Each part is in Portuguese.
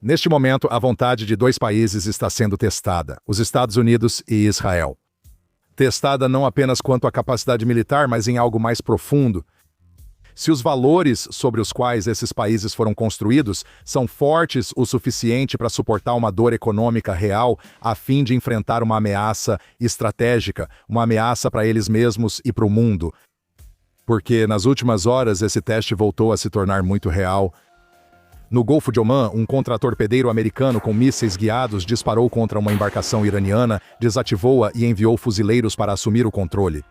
Neste momento, a vontade de dois países está sendo testada, os Estados Unidos e Israel. Testada não apenas quanto à capacidade militar, mas em algo mais profundo. Se os valores sobre os quais esses países foram construídos são fortes o suficiente para suportar uma dor econômica real a fim de enfrentar uma ameaça estratégica, uma ameaça para eles mesmos e para o mundo. Porque nas últimas horas esse teste voltou a se tornar muito real. No Golfo de Omã, um contratorpedeiro americano com mísseis guiados disparou contra uma embarcação iraniana, desativou-a e enviou fuzileiros para assumir o controle.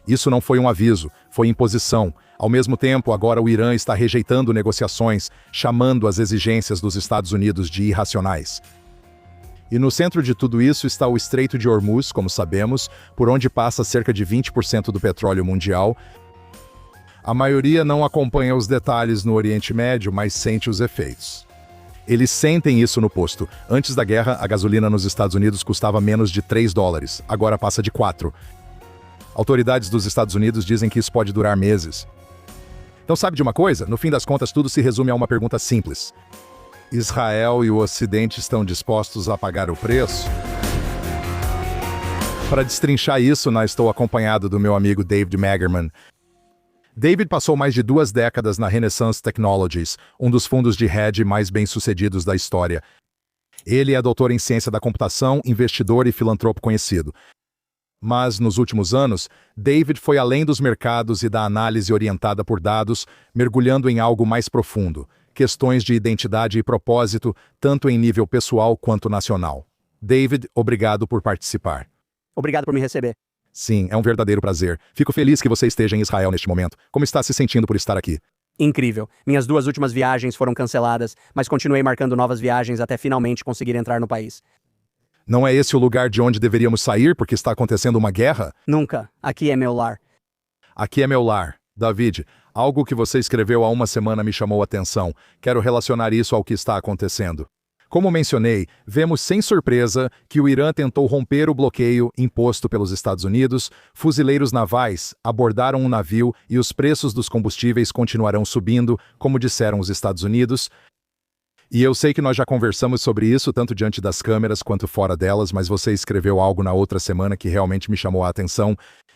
Isso não foi um aviso, foi imposição. Ao mesmo tempo, agora o Irã está rejeitando negociações, chamando as exigências dos Estados Unidos de irracionais. E no centro de tudo isso está o Estreito de Hormuz, como sabemos, por onde passa cerca de 20% do petróleo mundial. A maioria não acompanha os detalhes no Oriente Médio, mas sente os efeitos. Eles sentem isso no posto. Antes da guerra, a gasolina nos Estados Unidos custava menos de $3, agora passa de 4. Autoridades dos Estados Unidos dizem que isso pode durar meses. Então sabe de uma coisa? No fim das contas, tudo se resume a uma pergunta simples. Israel e o Ocidente estão dispostos a pagar o preço? Para destrinchar isso, estou acompanhado do meu amigo David Magerman. David passou mais de 2 décadas na Renaissance Technologies, um dos fundos de hedge mais bem-sucedidos da história. Ele é doutor em ciência da computação, investidor e filantropo conhecido. Mas, nos últimos anos, David foi além dos mercados e da análise orientada por dados, mergulhando em algo mais profundo, questões de identidade e propósito, tanto em nível pessoal quanto nacional. David, obrigado por participar. Obrigado por me receber. Sim, é um verdadeiro prazer. Fico feliz que você esteja em Israel neste momento. Como está se sentindo por estar aqui? Incrível. Minhas 2 últimas viagens foram canceladas, mas continuei marcando novas viagens até finalmente conseguir entrar no país. Não é esse o lugar de onde deveríamos sair porque está acontecendo uma guerra? Nunca. Aqui é meu lar. Aqui é meu lar. David, algo que você escreveu há uma semana me chamou a atenção. Quero relacionar isso ao que está acontecendo. Como mencionei, vemos sem surpresa que o Irã tentou romper o bloqueio imposto pelos Estados Unidos, fuzileiros navais abordaram um navio e os preços dos combustíveis continuarão subindo, como disseram os Estados Unidos. E eu sei que nós já conversamos sobre isso, tanto diante das câmeras quanto fora delas, mas você escreveu algo na outra semana que realmente me chamou a atenção.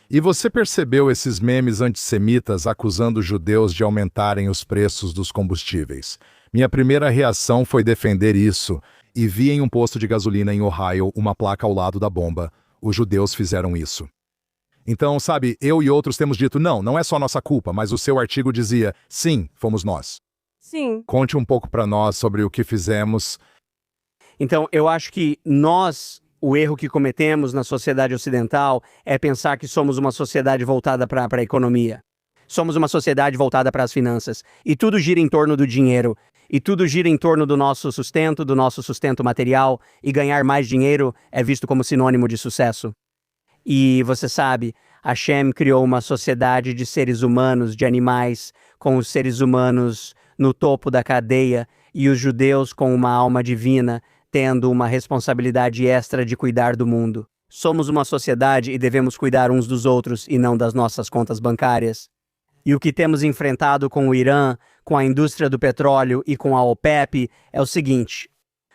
E você percebeu esses memes antissemitas acusando judeus de aumentarem os preços dos combustíveis. Minha primeira reação foi defender isso, e vi em um posto de gasolina em Ohio uma placa ao lado da bomba. Os judeus fizeram isso. Então, sabe, eu e outros temos dito, não é só nossa culpa, mas o seu artigo dizia, sim, fomos nós. Sim. Conte um pouco para nós sobre o que fizemos. Então, eu acho que o erro que cometemos na sociedade ocidental é pensar que somos uma sociedade voltada para a economia. Somos uma sociedade voltada para as finanças. E tudo gira em torno do dinheiro. E tudo gira em torno do nosso sustento material. E ganhar mais dinheiro é visto como sinônimo de sucesso. E você sabe, Hashem criou uma sociedade de seres humanos, de animais, com os seres humanos no topo da cadeia e os judeus com uma alma divina, tendo uma responsabilidade extra de cuidar do mundo. Somos uma sociedade e devemos cuidar uns dos outros e não das nossas contas bancárias. E o que temos enfrentado com o Irã, com a indústria do petróleo e com a OPEP é o seguinte: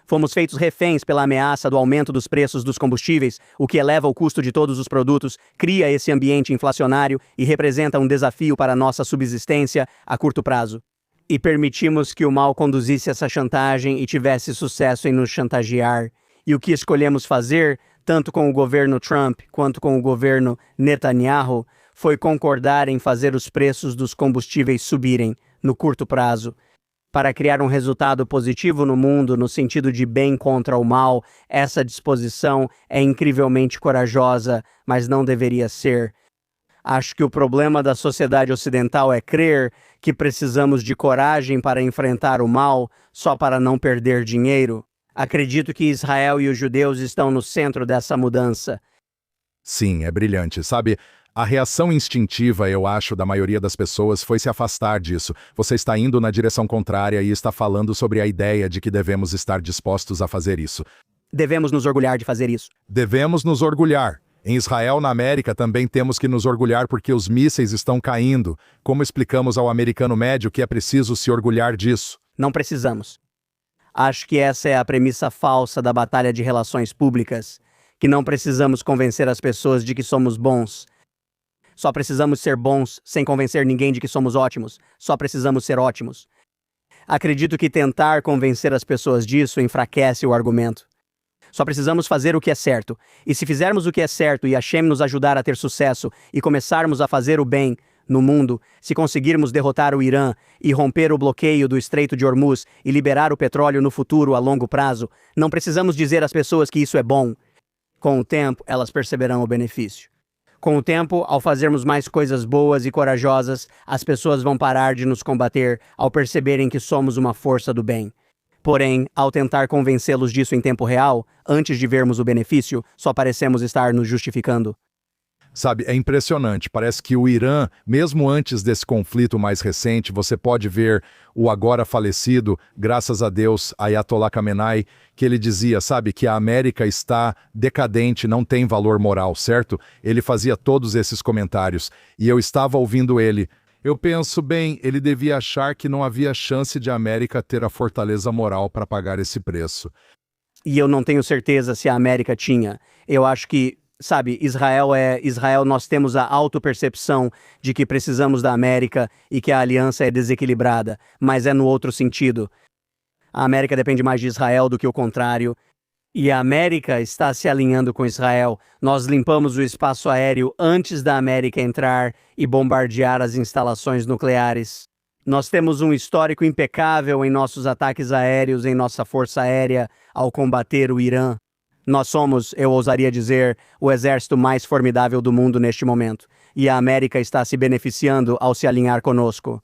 fomos feitos reféns pela ameaça do aumento dos preços dos combustíveis, o que eleva o custo de todos os produtos, cria esse ambiente inflacionário e representa um desafio para nossa subsistência a curto prazo. E permitimos que o mal conduzisse essa chantagem e tivesse sucesso em nos chantagear. E o que escolhemos fazer, tanto com o governo Trump quanto com o governo Netanyahu, foi concordar em fazer os preços dos combustíveis subirem, no curto prazo. Para criar um resultado positivo no mundo, no sentido de bem contra o mal, essa disposição é incrivelmente corajosa, mas não deveria ser. Acho que o problema da sociedade ocidental é crer que precisamos de coragem para enfrentar o mal só para não perder dinheiro. Acredito que Israel e os judeus estão no centro dessa mudança. Sim, é brilhante. Sabe, a reação instintiva, eu acho, da maioria das pessoas foi se afastar disso. Você está indo na direção contrária e está falando sobre a ideia de que devemos estar dispostos a fazer isso. Devemos nos orgulhar de fazer isso. Devemos nos orgulhar. Em Israel, na América, também temos que nos orgulhar porque os mísseis estão caindo. Como explicamos ao americano médio que é preciso se orgulhar disso? Não precisamos. Acho que essa é a premissa falsa da batalha de relações públicas, que não precisamos convencer as pessoas de que somos bons. Só precisamos ser bons sem convencer ninguém de que somos ótimos. Só precisamos ser ótimos. Acredito que tentar convencer as pessoas disso enfraquece o argumento. Só precisamos fazer o que é certo. E se fizermos o que é certo e Hashem nos ajudar a ter sucesso e começarmos a fazer o bem no mundo, se conseguirmos derrotar o Irã e romper o bloqueio do Estreito de Hormuz e liberar o petróleo no futuro a longo prazo, não precisamos dizer às pessoas que isso é bom. Com o tempo, elas perceberão o benefício. Com o tempo, ao fazermos mais coisas boas e corajosas, as pessoas vão parar de nos combater ao perceberem que somos uma força do bem. Porém, ao tentar convencê-los disso em tempo real, antes de vermos o benefício, só parecemos estar nos justificando. Sabe, é impressionante. Parece que o Irã, mesmo antes desse conflito mais recente, você pode ver o agora falecido, graças a Deus, Ayatollah Khamenei, que ele dizia, sabe, que a América está decadente, não tem valor moral, certo? Ele fazia todos esses comentários. E eu estava ouvindo ele. Eu penso, bem, ele devia achar que não havia chance de a América ter a fortaleza moral para pagar esse preço. E eu não tenho certeza se a América tinha. Eu acho que, sabe, Israel, nós temos a autopercepção de que precisamos da América e que a aliança é desequilibrada, mas é no outro sentido. A América depende mais de Israel do que o contrário. E a América está se alinhando com Israel. Nós limpamos o espaço aéreo antes da América entrar e bombardear as instalações nucleares. Nós temos um histórico impecável em nossos ataques aéreos, em nossa força aérea, ao combater o Irã. Nós somos, eu ousaria dizer, o exército mais formidável do mundo neste momento. E a América está se beneficiando ao se alinhar conosco.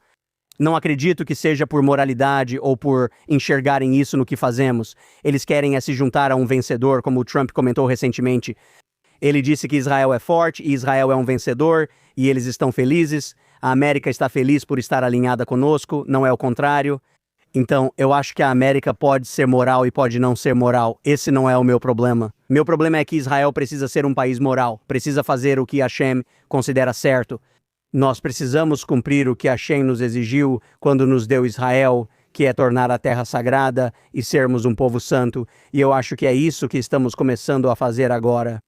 Não acredito que seja por moralidade ou por enxergarem isso no que fazemos. Eles querem se juntar a um vencedor, como o Trump comentou recentemente. Ele disse que Israel é forte e Israel é um vencedor e eles estão felizes. A América está feliz por estar alinhada conosco, não é o contrário. Então, eu acho que a América pode ser moral e pode não ser moral. Esse não é o meu problema. Meu problema é que Israel precisa ser um país moral, precisa fazer o que Hashem considera certo. Nós precisamos cumprir o que Hashem nos exigiu quando nos deu Israel, que é tornar a terra sagrada e sermos um povo santo. E eu acho que é isso que estamos começando a fazer agora.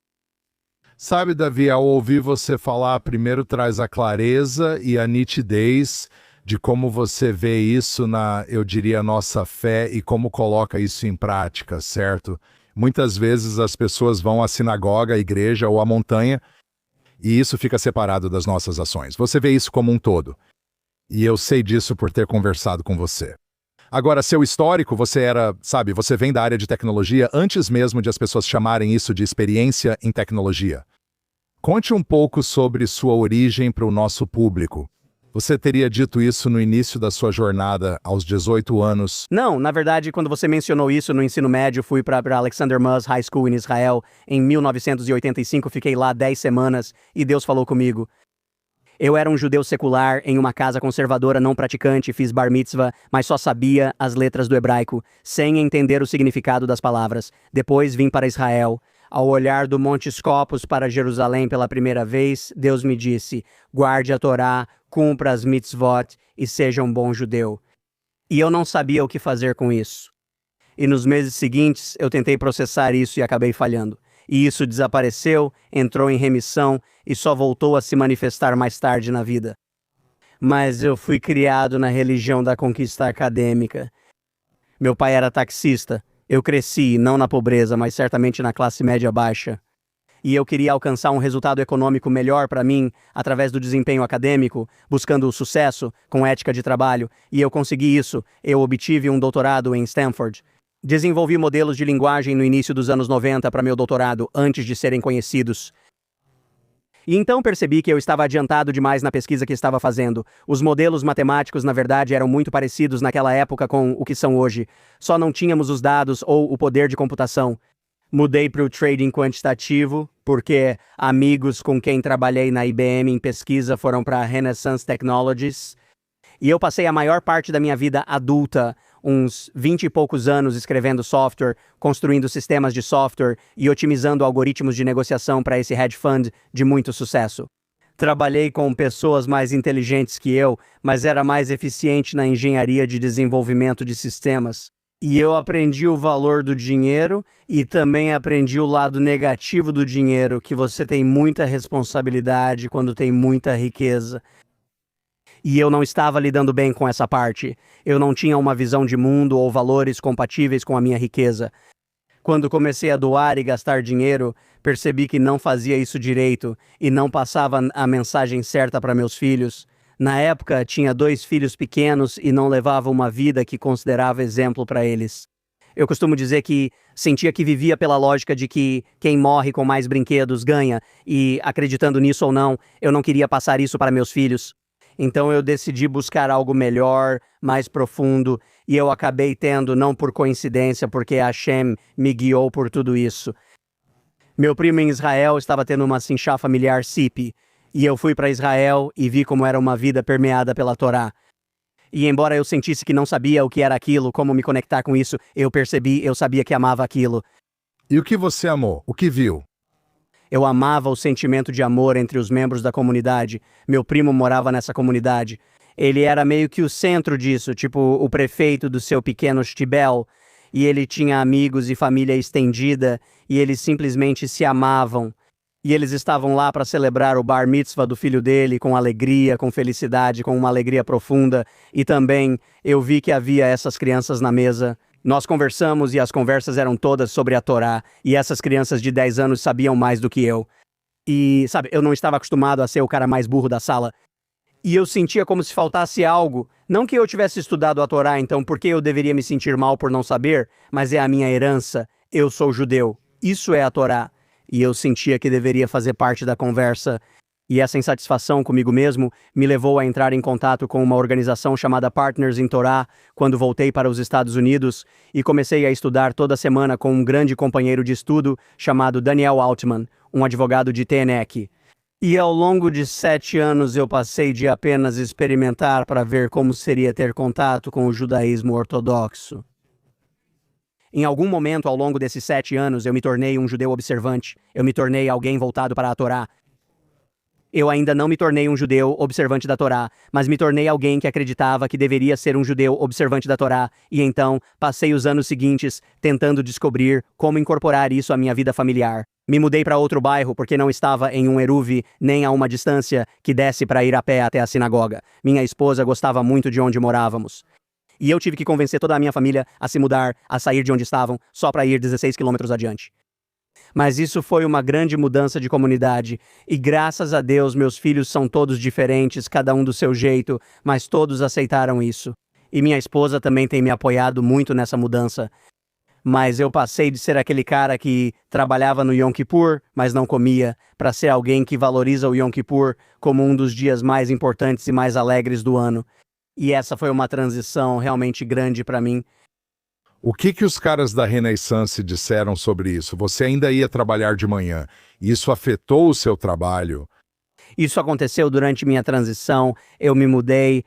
Sabe, Davi, ao ouvir você falar, primeiro traz a clareza e a nitidez de como você vê isso na, eu diria, nossa fé e como coloca isso em prática, certo? Muitas vezes as pessoas vão à sinagoga, à igreja ou à montanha e isso fica separado das nossas ações. Você vê isso como um todo. E eu sei disso por ter conversado com você. Agora, seu histórico, você era, sabe, você vem da área de tecnologia antes mesmo de as pessoas chamarem isso de experiência em tecnologia. Conte um pouco sobre sua origem para o nosso público. Você teria dito isso no início da sua jornada, aos 18 anos? Não, na verdade, quando você mencionou isso no ensino médio, fui para Alexander Muz High School em Israel. Em 1985, fiquei lá 10 semanas e Deus falou comigo. Eu era um judeu secular em uma casa conservadora não praticante, fiz bar mitzvah, mas só sabia as letras do hebraico, sem entender o significado das palavras. Depois vim para Israel. Ao olhar do Monte Scopus para Jerusalém pela primeira vez, Deus me disse, guarde a Torá, cumpra as mitzvot e seja um bom judeu. E eu não sabia o que fazer com isso. E nos meses seguintes, eu tentei processar isso e acabei falhando. E isso desapareceu, entrou em remissão e só voltou a se manifestar mais tarde na vida. Mas eu fui criado na religião da conquista acadêmica. Meu pai era taxista. Eu cresci, não na pobreza, mas certamente na classe média baixa. E eu queria alcançar um resultado econômico melhor para mim, através do desempenho acadêmico, buscando o sucesso, com ética de trabalho, e eu consegui isso. Eu obtive um doutorado em Stanford. Desenvolvi modelos de linguagem no início dos anos 90 para meu doutorado, antes de serem conhecidos. E então percebi que eu estava adiantado demais na pesquisa que estava fazendo. Os modelos matemáticos, na verdade, eram muito parecidos naquela época com o que são hoje. Só não tínhamos os dados ou o poder de computação. Mudei para o trading quantitativo, porque amigos com quem trabalhei na IBM em pesquisa foram para a Renaissance Technologies. E eu passei a maior parte da minha vida adulta, uns 20 e poucos anos escrevendo software, construindo sistemas de software e otimizando algoritmos de negociação para esse hedge fund de muito sucesso. Trabalhei com pessoas mais inteligentes que eu, mas era mais eficiente na engenharia de desenvolvimento de sistemas. E eu aprendi o valor do dinheiro e também aprendi o lado negativo do dinheiro, que você tem muita responsabilidade quando tem muita riqueza. E eu não estava lidando bem com essa parte. Eu não tinha uma visão de mundo ou valores compatíveis com a minha riqueza. Quando comecei a doar e gastar dinheiro, percebi que não fazia isso direito e não passava a mensagem certa para meus filhos. Na época, tinha 2 filhos pequenos e não levava uma vida que considerava exemplo para eles. Eu costumo dizer que sentia que vivia pela lógica de que quem morre com mais brinquedos ganha, e acreditando nisso ou não, eu não queria passar isso para meus filhos. Então eu decidi buscar algo melhor, mais profundo, e eu acabei tendo, não por coincidência, porque Hashem me guiou por tudo isso. Meu primo em Israel estava tendo uma sinchá familiar SIP, e eu fui para Israel e vi como era uma vida permeada pela Torá. E embora eu sentisse que não sabia o que era aquilo, como me conectar com isso, eu sabia que amava aquilo. E o que você amou? O que viu? Eu amava o sentimento de amor entre os membros da comunidade. Meu primo morava nessa comunidade. Ele era meio que o centro disso, tipo o prefeito do seu pequeno Shtibel. E ele tinha amigos e família estendida, e eles simplesmente se amavam. E eles estavam lá para celebrar o bar mitzvah do filho dele com alegria, com felicidade, com uma alegria profunda. E também eu vi que havia essas crianças na mesa. Nós conversamos e as conversas eram todas sobre a Torá, e essas crianças de 10 anos sabiam mais do que eu. E, sabe, eu não estava acostumado a ser o cara mais burro da sala. E eu sentia como se faltasse algo. Não que eu tivesse estudado a Torá, então por que eu deveria me sentir mal por não saber? Mas é a minha herança. Eu sou judeu. Isso é a Torá. E eu sentia que deveria fazer parte da conversa. E essa insatisfação comigo mesmo me levou a entrar em contato com uma organização chamada Partners in Torah quando voltei para os Estados Unidos e comecei a estudar toda semana com um grande companheiro de estudo chamado Daniel Altman, um advogado de Teaneck. E ao longo de 7 anos eu passei de apenas experimentar para ver como seria ter contato com o judaísmo ortodoxo. Em algum momento ao longo desses 7 anos eu me tornei um judeu observante, eu me tornei alguém voltado para a Torá. Eu ainda não me tornei um judeu observante da Torá, mas me tornei alguém que acreditava que deveria ser um judeu observante da Torá, e então passei os anos seguintes tentando descobrir como incorporar isso à minha vida familiar. Me mudei para outro bairro porque não estava em um eruv nem a uma distância que desse para ir a pé até a sinagoga. Minha esposa gostava muito de onde morávamos. E eu tive que convencer toda a minha família a se mudar, a sair de onde estavam, só para ir 16 quilômetros adiante. Mas isso foi uma grande mudança de comunidade, e graças a Deus meus filhos são todos diferentes, cada um do seu jeito, mas todos aceitaram isso. E minha esposa também tem me apoiado muito nessa mudança. Mas eu passei de ser aquele cara que trabalhava no Yom Kippur, mas não comia, para ser alguém que valoriza o Yom Kippur como um dos dias mais importantes e mais alegres do ano. E essa foi uma transição realmente grande para mim. O que os caras da Renaissance disseram sobre isso? Você ainda ia trabalhar de manhã. Isso afetou o seu trabalho? Isso aconteceu durante minha transição, eu me mudei.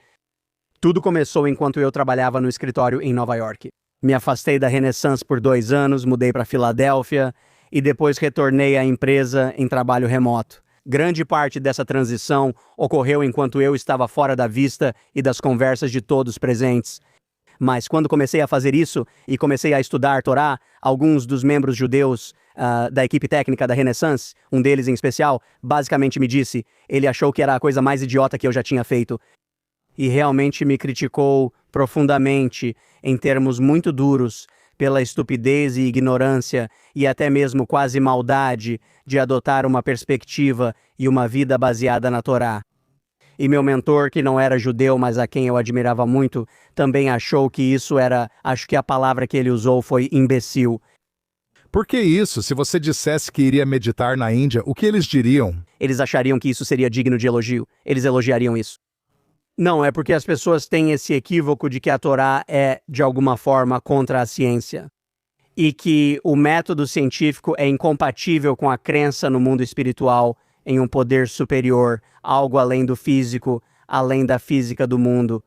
Tudo começou enquanto eu trabalhava no escritório em Nova York. Me afastei da Renaissance por 2 anos, mudei para Filadélfia e depois retornei à empresa em trabalho remoto. Grande parte dessa transição ocorreu enquanto eu estava fora da vista e das conversas de todos presentes. Mas quando comecei a fazer isso e comecei a estudar Torá, alguns dos membros judeus da equipe técnica da Renaissance, um deles em especial, basicamente me disse, ele achou que era a coisa mais idiota que eu já tinha feito. E realmente me criticou profundamente, em termos muito duros, pela estupidez e ignorância e até mesmo quase maldade de adotar uma perspectiva e uma vida baseada na Torá. E meu mentor, que não era judeu, mas a quem eu admirava muito, também achou que isso era, acho que a palavra que ele usou foi imbecil. Por que isso? Se você dissesse que iria meditar na Índia, o que eles diriam? Eles achariam que isso seria digno de elogio. Eles elogiariam isso. Não, é porque as pessoas têm esse equívoco de que a Torá é, de alguma forma, contra a ciência. E que o método científico é incompatível com a crença no mundo espiritual, em um poder superior, algo além do físico, além da física do mundo.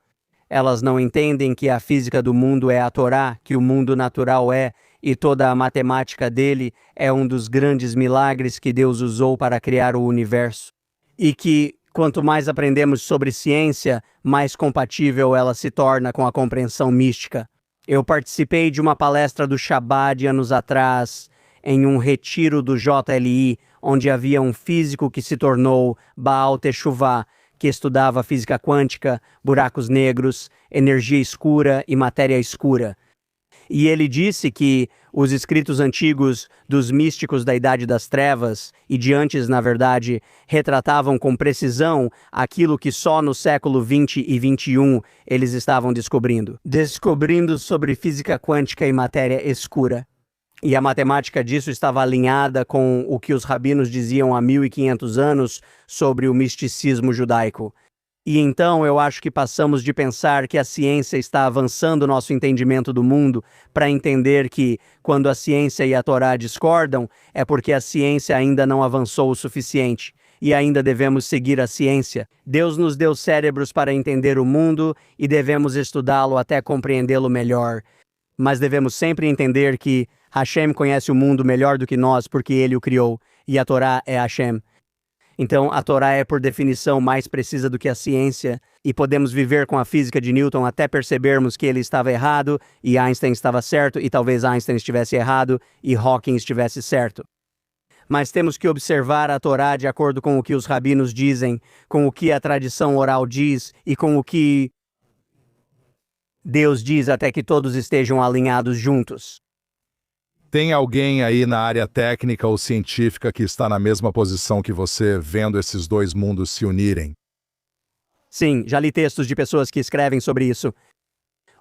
Elas não entendem que a física do mundo é a Torá, que o mundo natural é, e toda a matemática dele é um dos grandes milagres que Deus usou para criar o universo. E que, quanto mais aprendemos sobre ciência, mais compatível ela se torna com a compreensão mística. Eu participei de uma palestra do Chabad anos atrás, em um retiro do JLI, onde havia um físico que se tornou Baal Teshuvah, que estudava física quântica, buracos negros, energia escura e matéria escura. E ele disse que os escritos antigos dos místicos da Idade das Trevas, e de antes, na verdade, retratavam com precisão aquilo que só no século XX e XXI eles estavam descobrindo sobre física quântica e matéria escura. E a matemática disso estava alinhada com o que os rabinos diziam há 1500 anos sobre o misticismo judaico. E então eu acho que passamos de pensar que a ciência está avançando nosso entendimento do mundo para entender que, quando a ciência e a Torá discordam, é porque a ciência ainda não avançou o suficiente. E ainda devemos seguir a ciência. Deus nos deu cérebros para entender o mundo e devemos estudá-lo até compreendê-lo melhor. Mas devemos sempre entender que Hashem conhece o mundo melhor do que nós porque ele o criou, e a Torá é Hashem. Então, a Torá é, por definição, mais precisa do que a ciência, e podemos viver com a física de Newton até percebermos que ele estava errado, e Einstein estava certo, e talvez Einstein estivesse errado, e Hawking estivesse certo. Mas temos que observar a Torá de acordo com o que os rabinos dizem, com o que a tradição oral diz, e com o que Deus diz até que todos estejam alinhados juntos. Tem alguém aí na área técnica ou científica que está na mesma posição que você, vendo esses dois mundos se unirem? Sim, já li textos de pessoas que escrevem sobre isso.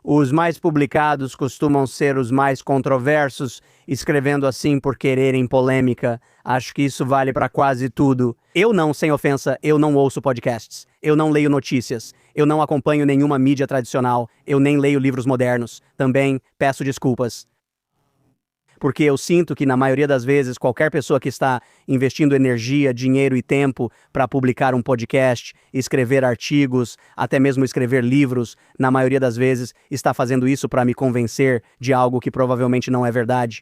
Os mais publicados costumam ser os mais controversos, escrevendo assim por quererem polêmica. Acho que isso vale para quase tudo. Eu não, sem ofensa, eu não ouço podcasts. Eu não leio notícias. Eu não acompanho nenhuma mídia tradicional. Eu nem leio livros modernos. Também peço desculpas. Porque eu sinto que, na maioria das vezes, qualquer pessoa que está investindo energia, dinheiro e tempo para publicar um podcast, escrever artigos, até mesmo escrever livros, na maioria das vezes, está fazendo isso para me convencer de algo que provavelmente não é verdade.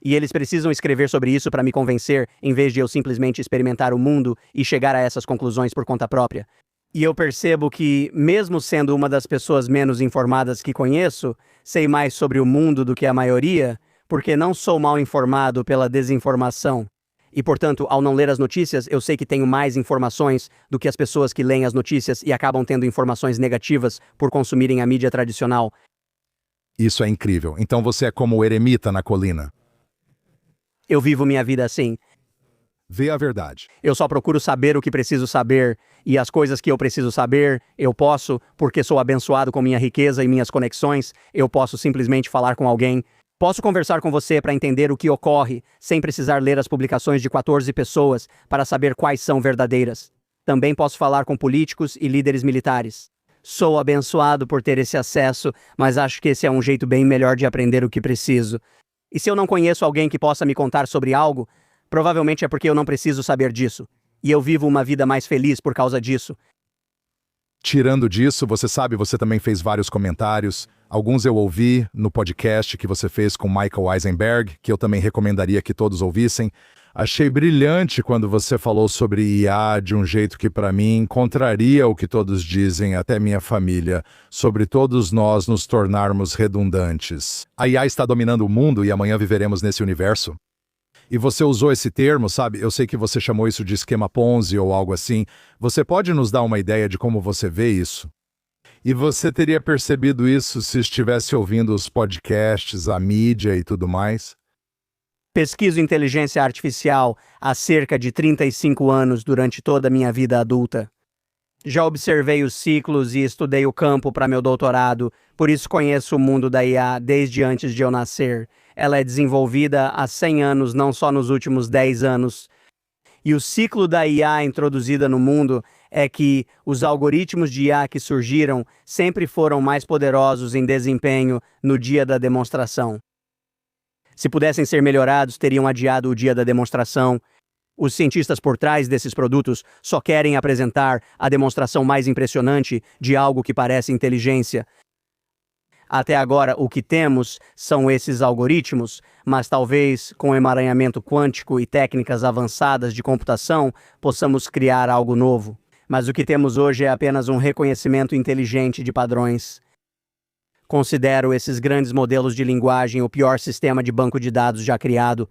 E eles precisam escrever sobre isso para me convencer, em vez de eu simplesmente experimentar o mundo e chegar a essas conclusões por conta própria. E eu percebo que, mesmo sendo uma das pessoas menos informadas que conheço, sei mais sobre o mundo do que a maioria, porque não sou mal informado pela desinformação. E, portanto, ao não ler as notícias, eu sei que tenho mais informações do que as pessoas que leem as notícias e acabam tendo informações negativas por consumirem a mídia tradicional. Isso é incrível. Então você é como o eremita na colina. Eu vivo minha vida assim. Vê a verdade. Eu só procuro saber o que preciso saber, e as coisas que eu preciso saber, eu posso, porque sou abençoado com minha riqueza e minhas conexões, eu posso simplesmente falar com alguém. Posso conversar com você para entender o que ocorre, sem precisar ler as publicações de 14 pessoas para saber quais são verdadeiras. Também posso falar com políticos e líderes militares. Sou abençoado por ter esse acesso, mas acho que esse é um jeito bem melhor de aprender o que preciso. E se eu não conheço alguém que possa me contar sobre algo, provavelmente é porque eu não preciso saber disso. E eu vivo uma vida mais feliz por causa disso. Tirando disso, você sabe, você também fez vários comentários. Alguns eu ouvi no podcast que você fez com Michael Eisenberg, que eu também recomendaria que todos ouvissem. Achei brilhante quando você falou sobre IA de um jeito que, para mim, contraria o que todos dizem, até minha família, sobre todos nós nos tornarmos redundantes. A IA está dominando o mundo e amanhã viveremos nesse universo? E você usou esse termo, sabe? Eu sei que você chamou isso de esquema Ponzi ou algo assim. Você pode nos dar uma ideia de como você vê isso? E você teria percebido isso se estivesse ouvindo os podcasts, a mídia e tudo mais? Pesquiso inteligência artificial há cerca de 35 anos durante toda a minha vida adulta. Já observei os ciclos e estudei o campo para meu doutorado, por isso conheço o mundo da IA desde antes de eu nascer. Ela é desenvolvida há 100 anos, não só nos últimos 10 anos. E o ciclo da IA introduzida no mundo é que os algoritmos de IA que surgiram sempre foram mais poderosos em desempenho no dia da demonstração. Se pudessem ser melhorados, teriam adiado o dia da demonstração. Os cientistas por trás desses produtos só querem apresentar a demonstração mais impressionante de algo que parece inteligência. Até agora, o que temos são esses algoritmos, mas talvez com emaranhamento quântico e técnicas avançadas de computação possamos criar algo novo. Mas o que temos hoje é apenas um reconhecimento inteligente de padrões. Considero esses grandes modelos de linguagem o pior sistema de banco de dados já criado.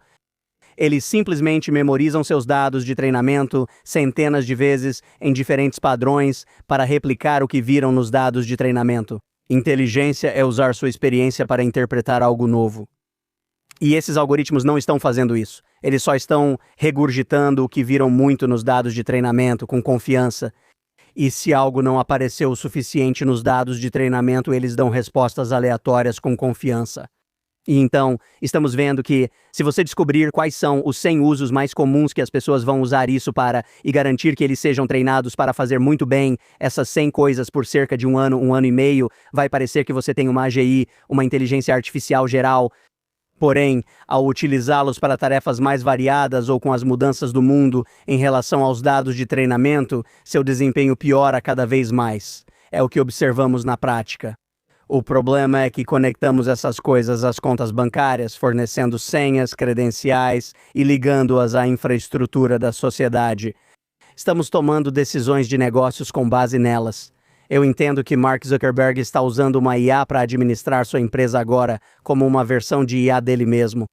Eles simplesmente memorizam seus dados de treinamento centenas de vezes em diferentes padrões para replicar o que viram nos dados de treinamento. Inteligência é usar sua experiência para interpretar algo novo. E esses algoritmos não estão fazendo isso. Eles só estão regurgitando o que viram muito nos dados de treinamento com confiança. E se algo não apareceu o suficiente nos dados de treinamento, eles dão respostas aleatórias com confiança. E então, estamos vendo que, se você descobrir quais são os 100 usos mais comuns que as pessoas vão usar isso para e garantir que eles sejam treinados para fazer muito bem essas 100 coisas por cerca de um ano e meio, vai parecer que você tem uma AGI, uma inteligência artificial geral. Porém, ao utilizá-los para tarefas mais variadas ou com as mudanças do mundo em relação aos dados de treinamento, seu desempenho piora cada vez mais. É o que observamos na prática. O problema é que conectamos essas coisas às contas bancárias, fornecendo senhas, credenciais e ligando-as à infraestrutura da sociedade. Estamos tomando decisões de negócios com base nelas. Eu entendo que Mark Zuckerberg está usando uma IA para administrar sua empresa agora, como uma versão de IA dele mesmo.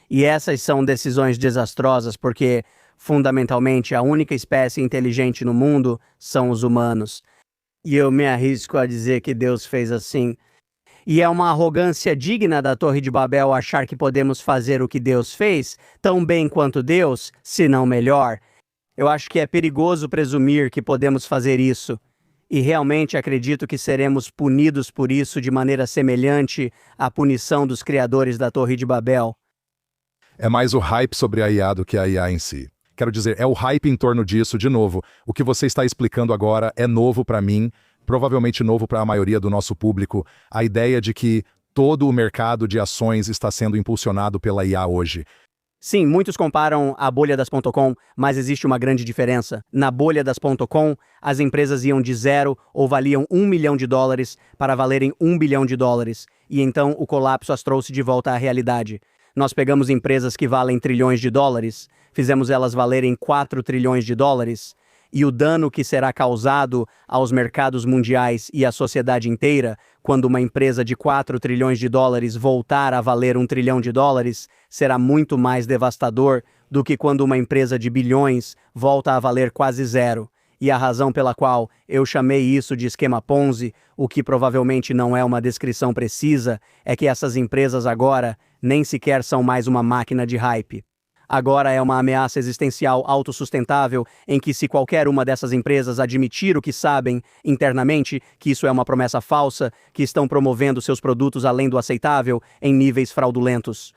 E essas são decisões desastrosas porque, fundamentalmente, a única espécie inteligente no mundo são os humanos. E eu me arrisco a dizer que Deus fez assim. E é uma arrogância digna da Torre de Babel achar que podemos fazer o que Deus fez tão bem quanto Deus, se não melhor. Eu acho que é perigoso presumir que podemos fazer isso. E realmente acredito que seremos punidos por isso de maneira semelhante à punição dos criadores da Torre de Babel. É mais o hype sobre a IA do que a IA em si. Quero dizer, é o hype em torno disso, de novo. O que você está explicando agora é novo para mim, provavelmente novo para a maioria do nosso público. A ideia de que todo o mercado de ações está sendo impulsionado pela IA hoje. Sim, muitos comparam a bolha das .com, mas existe uma grande diferença. Na bolha das .com, as empresas iam de zero ou valiam $1 milhão para valerem $1 bilhão. E então o colapso as trouxe de volta à realidade. Nós pegamos empresas que valem trilhões de dólares, fizemos elas valerem $4 trilhões, e o dano que será causado aos mercados mundiais e à sociedade inteira, quando uma empresa de $4 trilhões voltar a valer $1 trilhão, será muito mais devastador do que quando uma empresa de bilhões volta a valer quase zero. E a razão pela qual eu chamei isso de esquema Ponzi, o que provavelmente não é uma descrição precisa, é que essas empresas agora nem sequer são mais uma máquina de hype. Agora é uma ameaça existencial autossustentável em que, se qualquer uma dessas empresas admitir o que sabem internamente, que isso é uma promessa falsa, que estão promovendo seus produtos além do aceitável em níveis fraudulentos.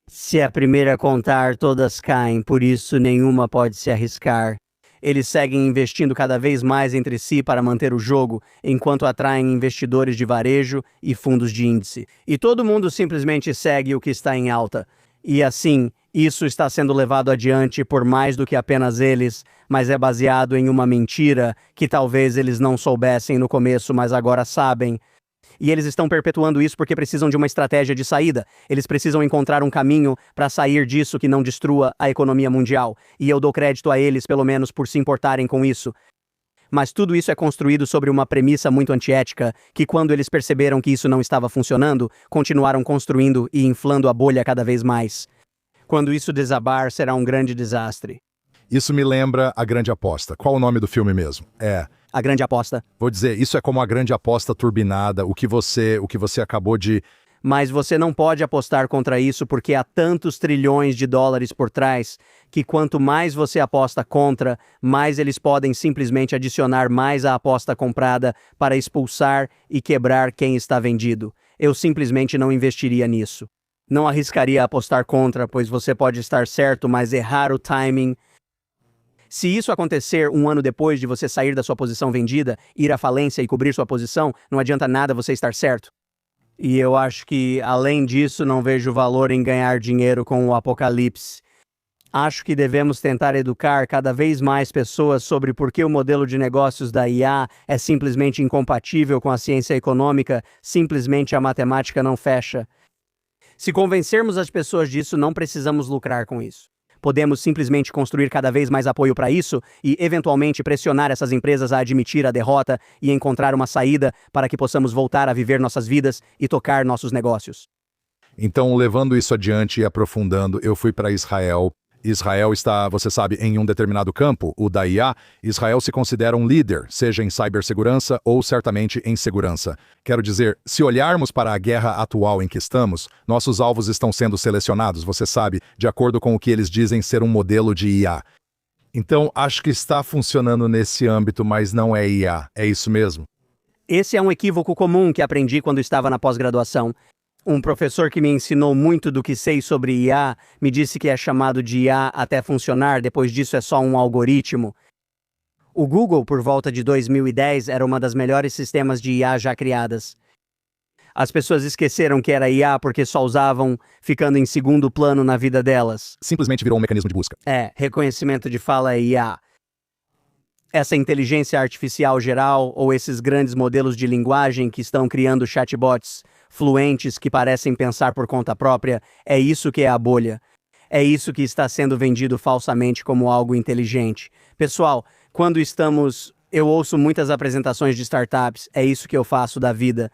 Se a primeira contar, todas caem, por isso nenhuma pode se arriscar. Eles seguem investindo cada vez mais entre si para manter o jogo, enquanto atraem investidores de varejo e fundos de índice. E todo mundo simplesmente segue o que está em alta. E assim, isso está sendo levado adiante por mais do que apenas eles, mas é baseado em uma mentira que talvez eles não soubessem no começo, mas agora sabem. E eles estão perpetuando isso porque precisam de uma estratégia de saída. Eles precisam encontrar um caminho para sair disso que não destrua a economia mundial. E eu dou crédito a eles, pelo menos, por se importarem com isso. Mas tudo isso é construído sobre uma premissa muito antiética, que quando eles perceberam que isso não estava funcionando, continuaram construindo e inflando a bolha cada vez mais. Quando isso desabar, será um grande desastre. Isso me lembra A Grande Aposta. Qual o nome do filme mesmo? A Grande Aposta. Vou dizer, isso é como A Grande Aposta turbinada, o que você acabou de... Mas você não pode apostar contra isso porque há tantos trilhões de dólares por trás que quanto mais você aposta contra, mais eles podem simplesmente adicionar mais à aposta comprada para expulsar e quebrar quem está vendido. Eu simplesmente não investiria nisso. Não arriscaria apostar contra, pois você pode estar certo, mas errar o timing. Se isso acontecer um ano depois de você sair da sua posição vendida, ir à falência e cobrir sua posição, não adianta nada você estar certo. E eu acho que, além disso, não vejo valor em ganhar dinheiro com o apocalipse. Acho que devemos tentar educar cada vez mais pessoas sobre por que o modelo de negócios da IA é simplesmente incompatível com a ciência econômica, simplesmente a matemática não fecha. Se convencermos as pessoas disso, não precisamos lucrar com isso. podemos simplesmente construir cada vez mais apoio para isso e, eventualmente, pressionar essas empresas a admitir a derrota e encontrar uma saída para que possamos voltar a viver nossas vidas e tocar nossos negócios. Então, levando isso adiante e aprofundando, eu fui para Israel. Israel está, você sabe, em um determinado campo, o da IA. Israel se considera um líder, seja em cibersegurança ou certamente em segurança. Quero dizer, se olharmos para a guerra atual em que estamos, nossos alvos estão sendo selecionados, você sabe, de acordo com o que eles dizem ser um modelo de IA. Então, acho que está funcionando nesse âmbito, mas não é IA. É isso mesmo? Esse é um equívoco comum que aprendi quando estava na pós-graduação. Um professor que me ensinou muito do que sei sobre IA me disse que é chamado de IA até funcionar, depois disso é só um algoritmo. O Google, por volta de 2010, era uma das melhores sistemas de IA já criadas. As pessoas esqueceram que era IA porque só usavam ficando em segundo plano na vida delas. Simplesmente virou um mecanismo de busca. Reconhecimento de fala é IA. Essa inteligência artificial geral ou esses grandes modelos de linguagem que estão criando chatbots fluentes que parecem pensar por conta própria, é isso que é a bolha. É isso que está sendo vendido falsamente como algo inteligente. Pessoal, eu ouço muitas apresentações de startups, é isso que eu faço da vida.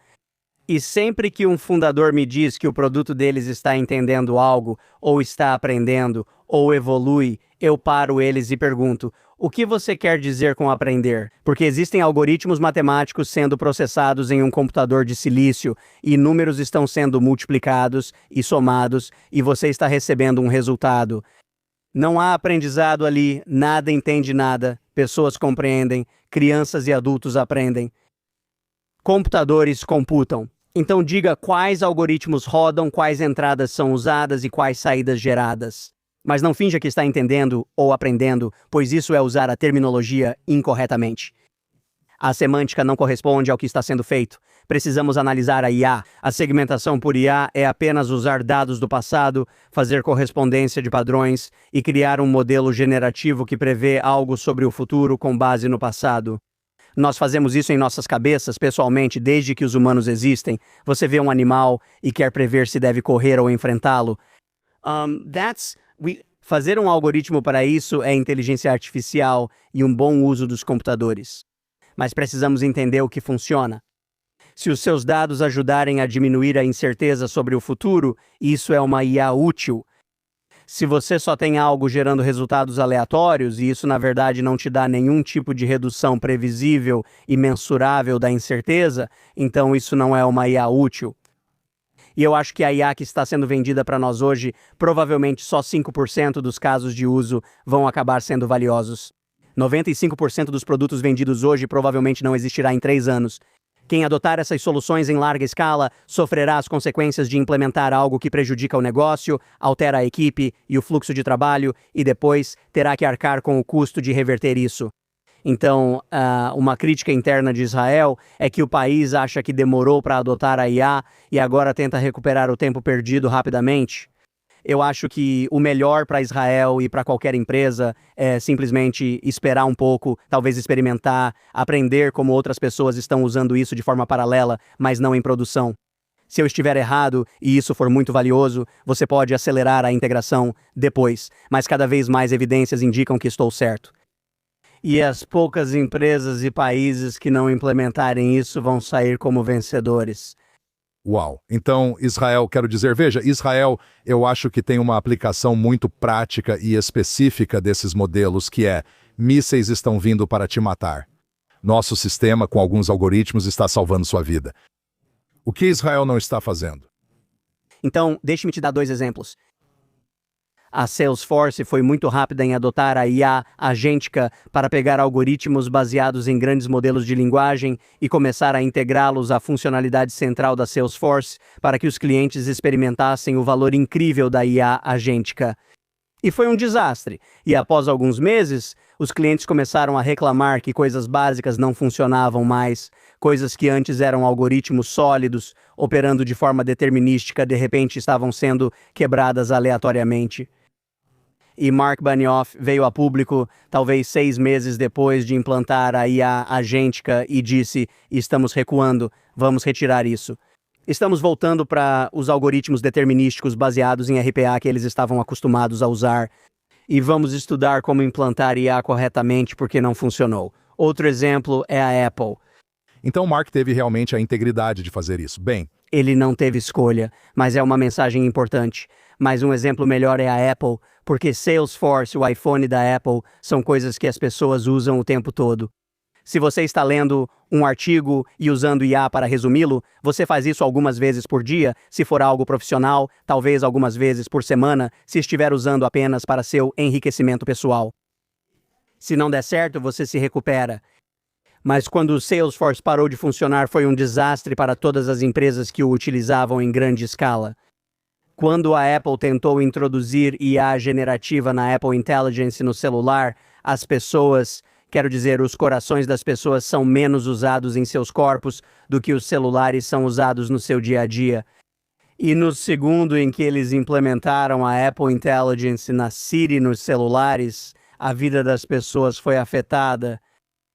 E sempre que um fundador me diz que o produto deles está entendendo algo, ou está aprendendo, ou evolui, eu paro eles e pergunto: o que você quer dizer com aprender? Porque existem algoritmos matemáticos sendo processados em um computador de silício, e números estão sendo multiplicados e somados, e você está recebendo um resultado. Não há aprendizado ali, nada entende nada, pessoas compreendem, crianças e adultos aprendem. Computadores computam. Então diga quais algoritmos rodam, quais entradas são usadas e quais saídas geradas. Mas não finja que está entendendo ou aprendendo, pois isso é usar a terminologia incorretamente. A semântica não corresponde ao que está sendo feito. Precisamos analisar a IA. A segmentação por IA é apenas usar dados do passado, fazer correspondência de padrões e criar um modelo generativo que prevê algo sobre o futuro com base no passado. Nós fazemos isso em nossas cabeças, pessoalmente, desde que os humanos existem. Você vê um animal e quer prever se deve correr ou enfrentá-lo. Fazer um algoritmo para isso é inteligência artificial e um bom uso dos computadores. Mas precisamos entender o que funciona. Se os seus dados ajudarem a diminuir a incerteza sobre o futuro, isso é uma IA útil. Se você só tem algo gerando resultados aleatórios e isso na verdade não te dá nenhum tipo de redução previsível e mensurável da incerteza, então isso não é uma IA útil. E eu acho que a IA que está sendo vendida para nós hoje, provavelmente só 5% dos casos de uso vão acabar sendo valiosos. 95% dos produtos vendidos hoje provavelmente não existirá em 3 anos. Quem adotar essas soluções em larga escala sofrerá as consequências de implementar algo que prejudica o negócio, altera a equipe e o fluxo de trabalho, e depois terá que arcar com o custo de reverter isso. Então, uma crítica interna de Israel é que o país acha que demorou para adotar a IA e agora tenta recuperar o tempo perdido rapidamente. Eu acho que o melhor para Israel e para qualquer empresa é simplesmente esperar um pouco, talvez experimentar, aprender como outras pessoas estão usando isso de forma paralela, mas não em produção. Se eu estiver errado e isso for muito valioso, você pode acelerar a integração depois, mas cada vez mais evidências indicam que estou certo. E as poucas empresas e países que não implementarem isso vão sair como vencedores. Uau! Então, Israel, quero dizer, veja, Israel, eu acho que tem uma aplicação muito prática e específica desses modelos, que é: mísseis estão vindo para te matar. Nosso sistema, com alguns algoritmos, está salvando sua vida. O que Israel não está fazendo? Então, deixe-me te dar 2 exemplos. A Salesforce foi muito rápida em adotar a IA agêntica para pegar algoritmos baseados em grandes modelos de linguagem e começar a integrá-los à funcionalidade central da Salesforce para que os clientes experimentassem o valor incrível da IA agêntica. E foi um desastre. E após alguns meses, os clientes começaram a reclamar que coisas básicas não funcionavam mais, coisas que antes eram algoritmos sólidos, operando de forma determinística, de repente estavam sendo quebradas aleatoriamente. E Mark Benioff veio a público talvez 6 meses depois de implantar a IA agêntica e disse: estamos recuando, vamos retirar isso. Estamos voltando para os algoritmos determinísticos baseados em RPA que eles estavam acostumados a usar. e vamos estudar como implantar IA corretamente porque não funcionou. Outro exemplo é a Apple. Então Mark teve realmente a integridade de fazer isso. Bem, Ele não teve escolha, mas é uma mensagem importante. Mas um exemplo melhor é a Apple, porque Salesforce, o iPhone da Apple, são coisas que as pessoas usam o tempo todo. Se você está lendo um artigo e usando IA para resumi-lo, você faz isso algumas vezes por dia, se for algo profissional, talvez algumas vezes por semana, se estiver usando apenas para seu enriquecimento pessoal. Se não der certo, você se recupera. Mas quando o Salesforce parou de funcionar, foi um desastre para todas as empresas que o utilizavam em grande escala. Quando a Apple tentou introduzir IA generativa na Apple Intelligence no celular, as pessoas, quero dizer, os corações das pessoas são menos usados em seus corpos do que os celulares são usados no seu dia a dia. E no segundo em que eles implementaram a Apple Intelligence na Siri nos celulares, a vida das pessoas foi afetada.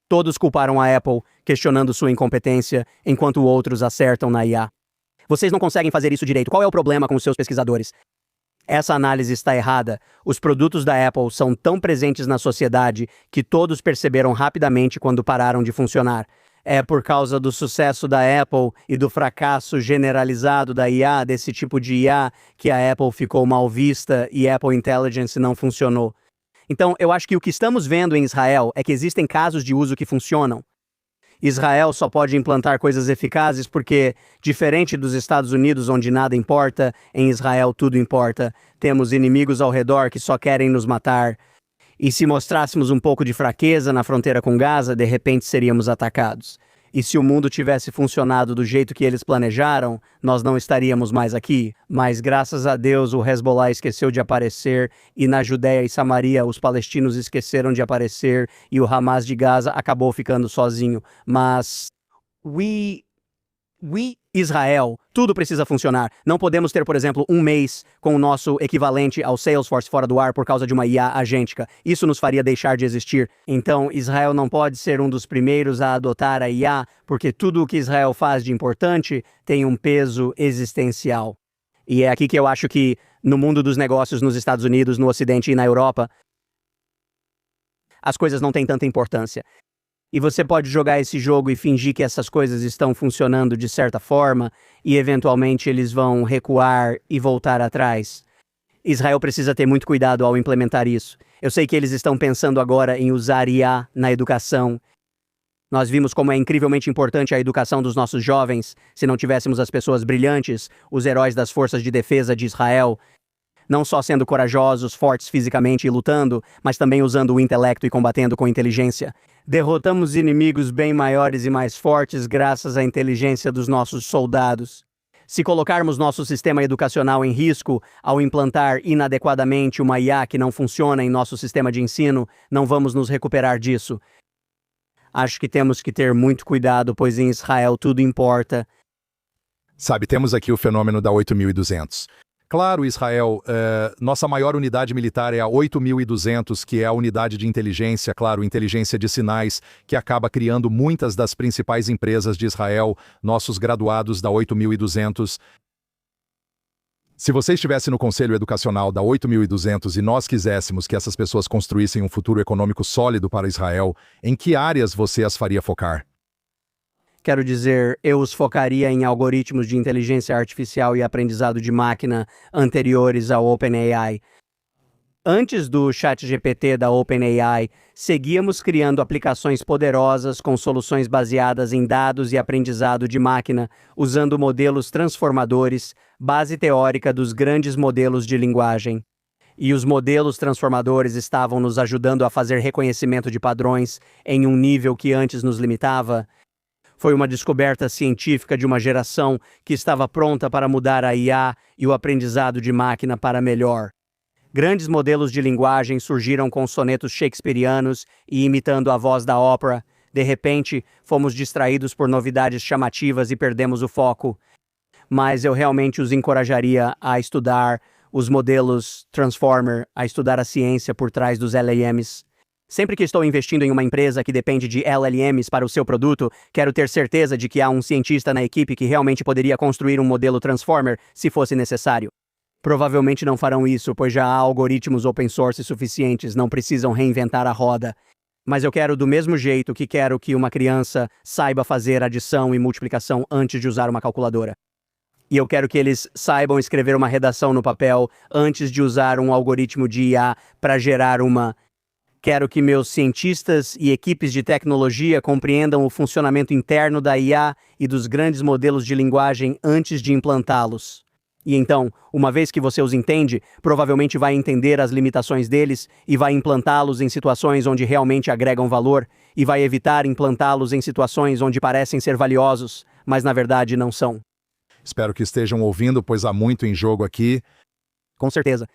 Todos culparam a Apple, questionando sua incompetência, enquanto outros acertam na IA. Vocês não conseguem fazer isso direito. Qual é o problema com os seus pesquisadores? Essa análise está errada. Os produtos da Apple são tão presentes na sociedade que todos perceberam rapidamente quando pararam de funcionar. É por causa do sucesso da Apple e do fracasso generalizado da IA, desse tipo de IA, que a Apple ficou mal vista e Apple Intelligence não funcionou. Então, eu acho que o que estamos vendo em Israel é que existem casos de uso que funcionam. Israel só pode implantar coisas eficazes porque, diferente dos Estados Unidos, onde nada importa, em Israel tudo importa. Temos inimigos ao redor que só querem nos matar. E se mostrássemos um pouco de fraqueza na fronteira com Gaza, de repente seríamos atacados. E se o mundo tivesse funcionado do jeito que eles planejaram, nós não estaríamos mais aqui. Mas graças a Deus o Hezbollah esqueceu de aparecer e na Judéia e Samaria os palestinos esqueceram de aparecer e o Hamas de Gaza acabou ficando sozinho. Mas Israel, tudo precisa funcionar. Não podemos ter, por exemplo, um mês com o nosso equivalente ao Salesforce fora do ar por causa de uma IA agêntica. Isso nos faria deixar de existir. Então, Israel não pode ser um dos primeiros a adotar a IA, porque tudo o que Israel faz de importante tem um peso existencial. E é aqui que eu acho que, no mundo dos negócios nos Estados Unidos, no Ocidente e na Europa, as coisas não têm tanta importância. E você pode jogar esse jogo e fingir que essas coisas estão funcionando de certa forma e eventualmente eles vão recuar e voltar atrás. Israel precisa ter muito cuidado ao implementar isso. Eu sei que eles estão pensando agora em usar IA na educação. Nós vimos como é incrivelmente importante a educação dos nossos jovens. Se não tivéssemos as pessoas brilhantes, os heróis das forças de defesa de Israel, não só sendo corajosos, fortes fisicamente e lutando, mas também usando o intelecto e combatendo com inteligência. Derrotamos inimigos bem maiores e mais fortes graças à inteligência dos nossos soldados. Se colocarmos nosso sistema educacional em risco ao implantar inadequadamente uma IA que não funciona em nosso sistema de ensino, não vamos nos recuperar disso. Acho que temos que ter muito cuidado, pois em Israel tudo importa. sabe, temos aqui o fenômeno da 8200. Claro, Israel, nossa maior unidade militar é a 8200, que é a unidade de inteligência, claro, inteligência de sinais, que acaba criando muitas das principais empresas de Israel, nossos graduados da 8200. Se você estivesse no Conselho Educacional da 8200 e nós quiséssemos que essas pessoas construíssem um futuro econômico sólido para Israel, em que áreas você as faria focar? Quero dizer, eu os focaria em algoritmos de inteligência artificial e aprendizado de máquina anteriores ao OpenAI. Antes do ChatGPT da OpenAI, seguíamos criando aplicações poderosas com soluções baseadas em dados e aprendizado de máquina, usando modelos transformadores, base teórica dos grandes modelos de linguagem. E os modelos transformadores estavam nos ajudando a fazer reconhecimento de padrões em um nível que antes nos limitava. Foi uma descoberta científica de uma geração que estava pronta para mudar a IA e o aprendizado de máquina para melhor. Grandes modelos de linguagem surgiram com sonetos shakespearianos e imitando a voz da ópera. De repente, fomos distraídos por novidades chamativas e perdemos o foco. Mas eu realmente os encorajaria a estudar os modelos Transformer, a estudar a ciência por trás dos LLMs. Sempre que estou investindo em uma empresa que depende de LLMs para o seu produto, quero ter certeza de que há um cientista na equipe que realmente poderia construir um modelo Transformer se fosse necessário. Provavelmente não farão isso, pois já há algoritmos open source suficientes, não precisam reinventar a roda. Mas eu quero do mesmo jeito que quero que uma criança saiba fazer adição e multiplicação antes de usar uma calculadora. E eu quero que eles saibam escrever uma redação no papel antes de usar um algoritmo de IA para gerar uma. Quero que meus cientistas e equipes de tecnologia compreendam o funcionamento interno da IA e dos grandes modelos de linguagem antes de implantá-los. E então, uma vez que você os entende, provavelmente vai entender as limitações deles e vai implantá-los em situações onde realmente agregam valor e vai evitar implantá-los em situações onde parecem ser valiosos, mas na verdade não são. Espero que estejam ouvindo, pois há muito em jogo aqui. Com certeza.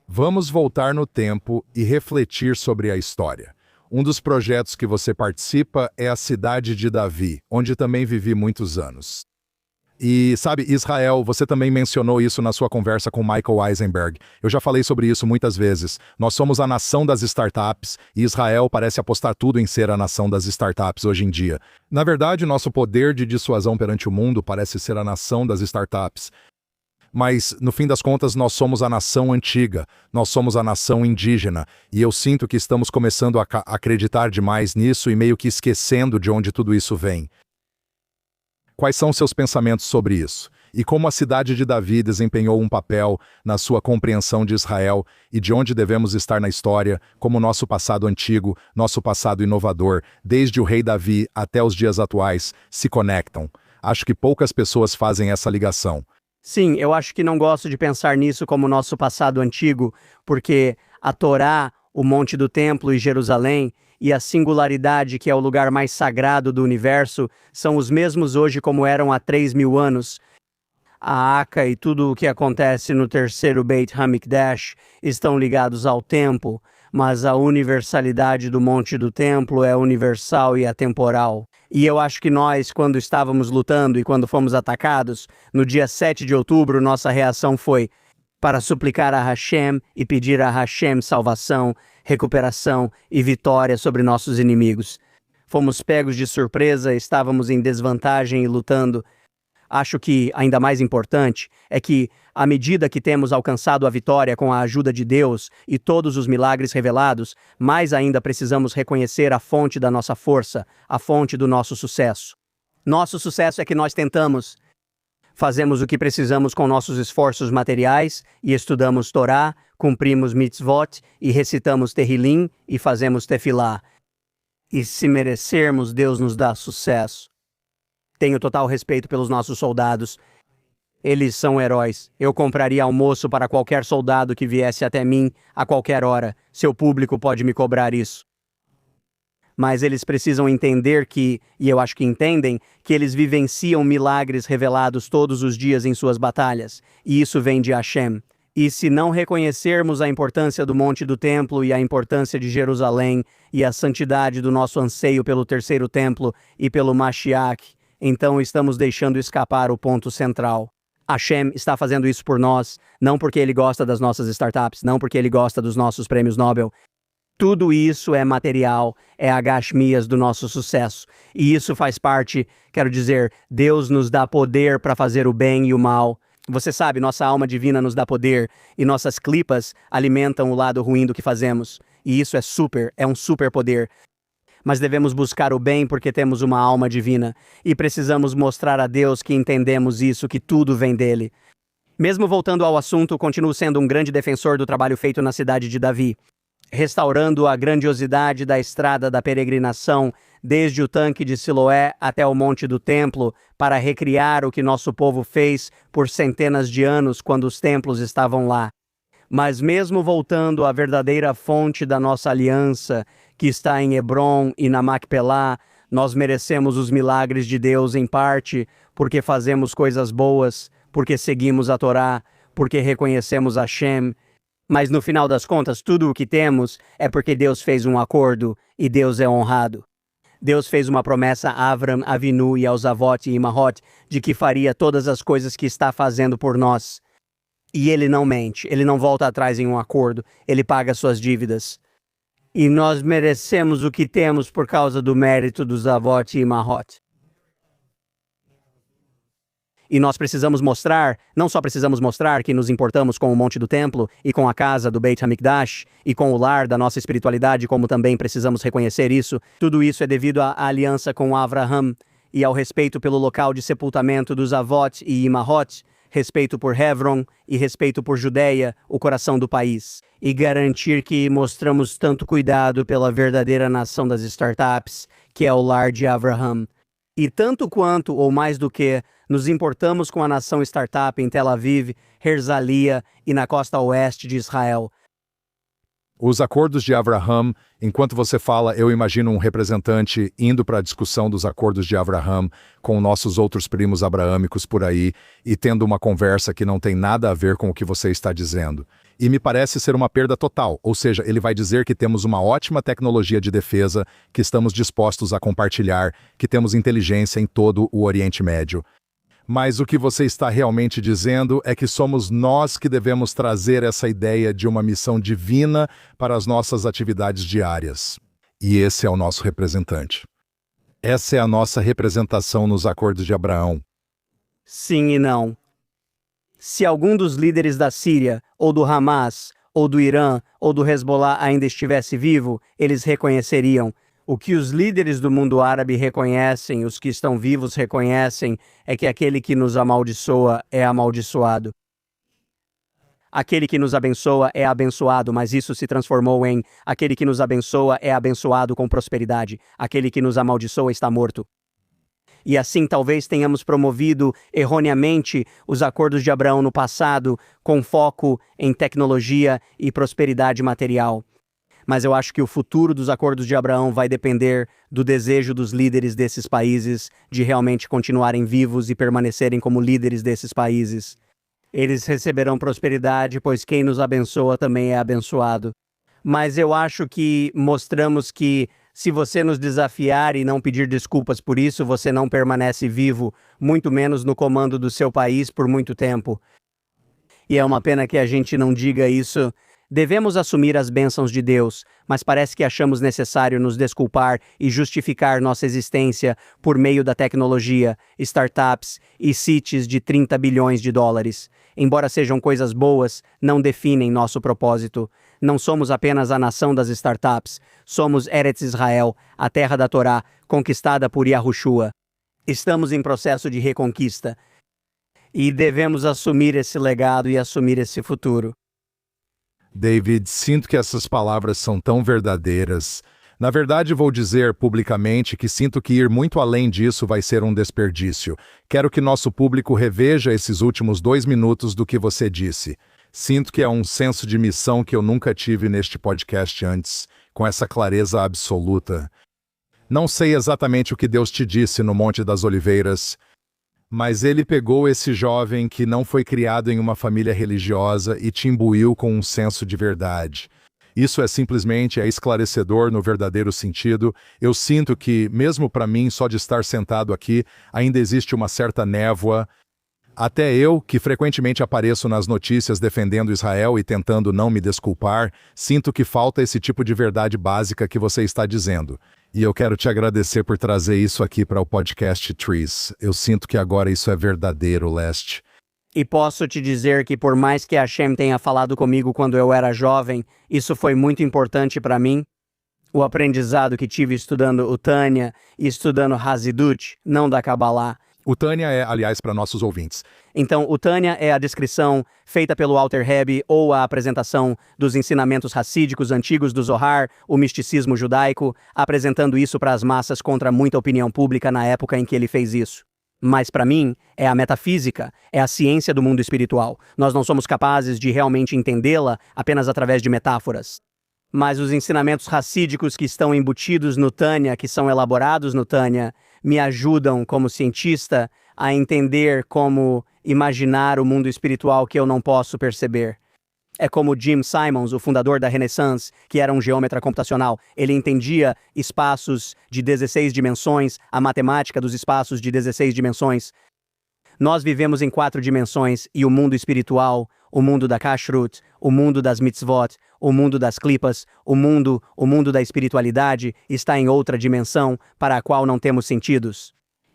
Vamos voltar no tempo e refletir sobre a história. Um dos projetos que você participa é a cidade de Davi, onde também vivi muitos anos. E, sabe, Israel, você também mencionou isso na sua conversa com Michael Eisenberg. Eu já falei sobre isso muitas vezes. Nós somos a nação das startups e Israel parece apostar tudo em ser a nação das startups hoje em dia. Na verdade, nosso poder de dissuasão perante o mundo parece ser a nação das startups. Mas, no fim das contas, nós somos a nação antiga, nós somos a nação indígena, e eu sinto que estamos começando a acreditar demais nisso e meio que esquecendo de onde tudo isso vem. Quais são seus pensamentos sobre isso? E como a cidade de Davi desempenhou um papel na sua compreensão de Israel e de onde devemos estar na história, como nosso passado antigo, nosso passado inovador, desde o rei Davi até os dias atuais, se conectam? Acho que poucas pessoas fazem essa ligação. Sim, eu acho que não gosto de pensar nisso como nosso passado antigo, porque a Torá, o Monte do Templo e Jerusalém, e a singularidade que é o lugar mais sagrado do universo, são os mesmos hoje como eram há 3.000 anos. A Aca e tudo o que acontece no terceiro Beit HaMikdash estão ligados ao tempo, mas a universalidade do Monte do Templo é universal e atemporal. E eu acho que nós, quando estávamos lutando e quando fomos atacados, no dia 7 de outubro, nossa reação foi para suplicar a Hashem e pedir a Hashem salvação, recuperação e vitória sobre nossos inimigos. Fomos pegos de surpresa, estávamos em desvantagem e lutando. Acho que, ainda mais importante, é que, à medida que temos alcançado a vitória com a ajuda de Deus e todos os milagres revelados, mais ainda precisamos reconhecer a fonte da nossa força, a fonte do nosso sucesso. Nosso sucesso é que nós tentamos. Fazemos o que precisamos com nossos esforços materiais e estudamos Torá, cumprimos mitzvot e recitamos Tehillim e fazemos tefilá. E se merecermos, Deus nos dá sucesso. Tenho total respeito pelos nossos soldados. Eles são heróis. Eu compraria almoço para qualquer soldado que viesse até mim a qualquer hora. Seu público pode me cobrar isso. Mas eles precisam entender que, e eu acho que entendem, que eles vivenciam milagres revelados todos os dias em suas batalhas. E isso vem de Hashem. E se não reconhecermos a importância do Monte do Templo e a importância de Jerusalém e a santidade do nosso anseio pelo terceiro templo e pelo Mashiach, então estamos deixando escapar o ponto central. Hashem está fazendo isso por nós, não porque ele gosta das nossas startups, não porque ele gosta dos nossos prêmios Nobel. Tudo isso é material, é a gashmias do nosso sucesso. E isso faz parte, quero dizer, Deus nos dá poder para fazer o bem e o mal. Você sabe, nossa alma divina nos dá poder e nossas clipas alimentam o lado ruim do que fazemos. E isso é um superpoder. Mas devemos buscar o bem porque temos uma alma divina e precisamos mostrar a Deus que entendemos isso, que tudo vem dele. Mesmo voltando ao assunto, continuo sendo um grande defensor do trabalho feito na cidade de Davi, restaurando a grandiosidade da estrada da peregrinação, desde o tanque de Siloé até o Monte do Templo, para recriar o que nosso povo fez por centenas de anos quando os templos estavam lá. Mas mesmo voltando à verdadeira fonte da nossa aliança, que está em Hebron e na Macpelá, nós merecemos os milagres de Deus em parte porque fazemos coisas boas, porque seguimos a Torá, porque reconhecemos Hashem. Mas no final das contas, tudo o que temos é porque Deus fez um acordo e Deus é honrado. Deus fez uma promessa a Avram, Avinu e aos Avot e Imahot de que faria todas as coisas que está fazendo por nós. E ele não mente, ele não volta atrás em um acordo, ele paga suas dívidas. E nós merecemos o que temos por causa do mérito dos Avot e Imahot. E nós precisamos mostrar, não só precisamos mostrar que nos importamos com o Monte do Templo e com a casa do Beit HaMikdash e com o lar da nossa espiritualidade, como também precisamos reconhecer isso. Tudo isso é devido à aliança com Avraham e ao respeito pelo local de sepultamento dos Avot e Imahot, respeito por Hebron e respeito por Judeia, o coração do país. E garantir que mostramos tanto cuidado pela verdadeira nação das startups, que é o lar de Avraham. E tanto quanto, ou mais do que, nos importamos com a nação startup em Tel Aviv, Herzliya e na costa oeste de Israel. Os acordos de Avraham, enquanto você fala, eu imagino um representante indo para a discussão dos acordos de Avraham com nossos outros primos abraâmicos por aí e tendo uma conversa que não tem nada a ver com o que você está dizendo. E me parece ser uma perda total, ou seja, ele vai dizer que temos uma ótima tecnologia de defesa, que estamos dispostos a compartilhar, que temos inteligência em todo o Oriente Médio. Mas o que você está realmente dizendo é que somos nós que devemos trazer essa ideia de uma missão divina para as nossas atividades diárias. E esse é o nosso representante. Essa é a nossa representação nos acordos de Abraão. Sim e não. Se algum dos líderes da Síria, ou do Hamas, ou do Irã, ou do Hezbollah ainda estivesse vivo, eles reconheceriam. O que os líderes do mundo árabe reconhecem, os que estão vivos reconhecem, é que aquele que nos amaldiçoa é amaldiçoado. Aquele que nos abençoa é abençoado, mas isso se transformou em aquele que nos abençoa é abençoado com prosperidade. Aquele que nos amaldiçoa está morto. E assim talvez tenhamos promovido erroneamente os acordos de Abraão no passado, com foco em tecnologia e prosperidade material. Mas eu acho que o futuro dos acordos de Abraão vai depender do desejo dos líderes desses países de realmente continuarem vivos e permanecerem como líderes desses países. Eles receberão prosperidade, pois quem nos abençoa também é abençoado. Mas eu acho que mostramos que, se você nos desafiar e não pedir desculpas por isso, você não permanece vivo, muito menos no comando do seu país por muito tempo. E é uma pena que a gente não diga isso. Devemos assumir as bênçãos de Deus, mas parece que achamos necessário nos desculpar e justificar nossa existência por meio da tecnologia, startups e CITs de 30 bilhões de dólares. Embora sejam coisas boas, não definem nosso propósito. Não somos apenas a nação das startups, somos Eretz Israel, a terra da Torá, conquistada por Yahushua. Estamos em processo de reconquista e devemos assumir esse legado e assumir esse futuro. David, sinto que essas palavras são tão verdadeiras. Na verdade, vou dizer publicamente que sinto que ir muito além disso vai ser um desperdício. Quero que nosso público reveja esses últimos 2 minutos do que você disse. Sinto que é um senso de missão que eu nunca tive neste podcast antes, com essa clareza absoluta. Não sei exatamente o que Deus te disse no Monte das Oliveiras, mas ele pegou esse jovem que não foi criado em uma família religiosa e te imbuiu com um senso de verdade. Isso é simplesmente esclarecedor no verdadeiro sentido. Eu sinto que, mesmo para mim, só de estar sentado aqui, ainda existe uma certa névoa. Até eu, que frequentemente apareço nas notícias defendendo Israel e tentando não me desculpar, sinto que falta esse tipo de verdade básica que você está dizendo. E eu quero te agradecer por trazer isso aqui para o podcast Trees. Eu sinto que agora isso é verdadeiro, Leste. E posso te dizer que por mais que Hashem tenha falado comigo quando eu era jovem, isso foi muito importante para mim. O aprendizado que tive estudando o Tânia e estudando Hazidut, não da Kabbalah. O Tânia é, aliás, para nossos ouvintes. Então, o Tânia é a descrição feita pelo Alter Rebbe ou a apresentação dos ensinamentos racídicos antigos do Zohar, o misticismo judaico, apresentando isso para as massas contra muita opinião pública na época em que ele fez isso. Mas, para mim, é a metafísica, é a ciência do mundo espiritual. Nós não somos capazes de realmente entendê-la apenas através de metáforas. Mas os ensinamentos racídicos que estão embutidos no Tânia, que são elaborados no Tânia, me ajudam, como cientista, a entender como imaginar o mundo espiritual que eu não posso perceber. É como Jim Simons, o fundador da Renaissance, que era um geômetra computacional. Ele entendia espaços de 16 dimensões, a matemática dos espaços de 16 dimensões. Nós vivemos em 4 dimensões e o mundo espiritual, o mundo da Kashrut, o mundo das mitzvot, o mundo das clipas, o mundo da espiritualidade está em outra dimensão para a qual não temos sentidos.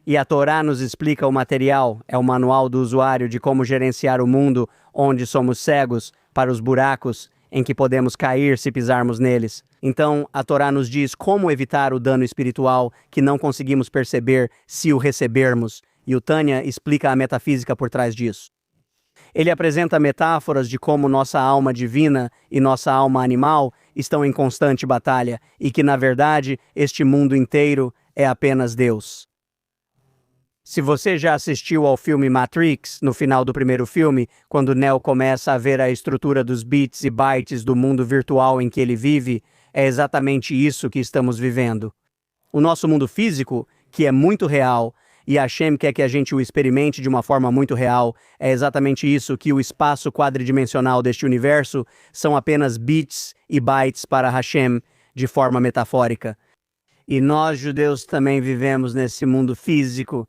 E a Torá nos explica o material, é o manual do usuário de como gerenciar o mundo onde somos cegos para os buracos em que podemos cair se pisarmos neles. Então, a Torá nos diz como evitar o dano espiritual que não conseguimos perceber se o recebermos, e o Tânia explica a metafísica por trás disso. Ele apresenta metáforas de como nossa alma divina e nossa alma animal estão em constante batalha e que, na verdade, este mundo inteiro é apenas Deus. Se você já assistiu ao filme Matrix, no final do primeiro filme, quando Neo começa a ver a estrutura dos bits e bytes do mundo virtual em que ele vive, é exatamente isso que estamos vivendo. O nosso mundo físico, que é muito real, e a Hashem quer que a gente o experimente de uma forma muito real, é exatamente isso que o espaço quadridimensional deste universo são apenas bits e bytes para Hashem, de forma metafórica. E nós, judeus, também vivemos nesse mundo físico.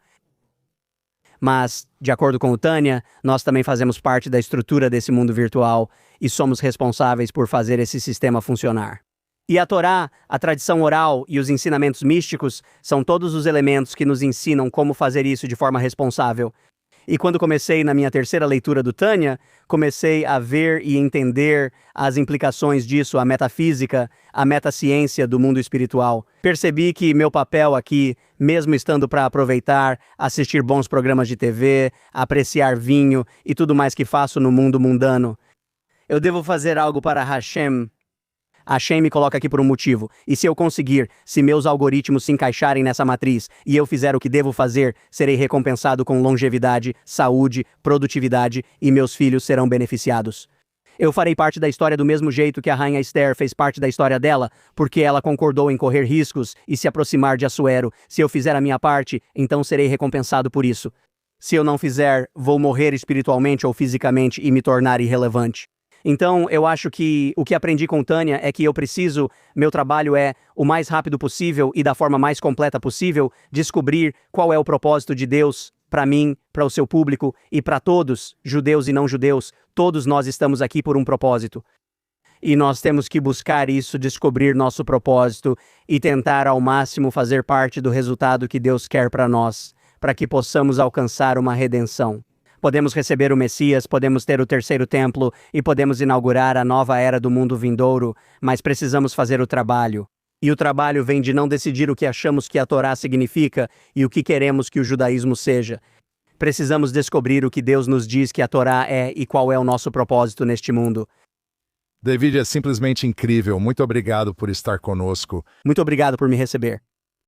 Mas, de acordo com o Tânia, nós também fazemos parte da estrutura desse mundo virtual e somos responsáveis por fazer esse sistema funcionar. E a Torá, a tradição oral e os ensinamentos místicos são todos os elementos que nos ensinam como fazer isso de forma responsável. E quando comecei na minha terceira leitura do Tânia, comecei a ver e entender as implicações disso, a metafísica, a metaciência do mundo espiritual. Percebi que meu papel aqui, mesmo estando para aproveitar, assistir bons programas de TV, apreciar vinho e tudo mais que faço no mundo mundano, eu devo fazer algo para Hashem. Hashem me coloca aqui por um motivo, e se eu conseguir, se meus algoritmos se encaixarem nessa matriz e eu fizer o que devo fazer, serei recompensado com longevidade, saúde, produtividade e meus filhos serão beneficiados. Eu farei parte da história do mesmo jeito que a rainha Esther fez parte da história dela, porque ela concordou em correr riscos e se aproximar de Assuero. Se eu fizer a minha parte, então serei recompensado por isso. Se eu não fizer, vou morrer espiritualmente ou fisicamente e me tornar irrelevante. Então, eu acho que o que aprendi com Tânia é que meu trabalho é, o mais rápido possível e da forma mais completa possível, descobrir qual é o propósito de Deus para mim, para o seu público e para todos, judeus e não judeus, todos nós estamos aqui por um propósito. E nós temos que buscar isso, descobrir nosso propósito e tentar ao máximo fazer parte do resultado que Deus quer para nós, para que possamos alcançar uma redenção. Podemos receber o Messias, podemos ter o terceiro templo e podemos inaugurar a nova era do mundo vindouro, mas precisamos fazer o trabalho. E o trabalho vem de não decidir o que achamos que a Torá significa e o que queremos que o judaísmo seja. Precisamos descobrir o que Deus nos diz que a Torá é e qual é o nosso propósito neste mundo. David, é simplesmente incrível. Muito obrigado por estar conosco. Muito obrigado por me receber.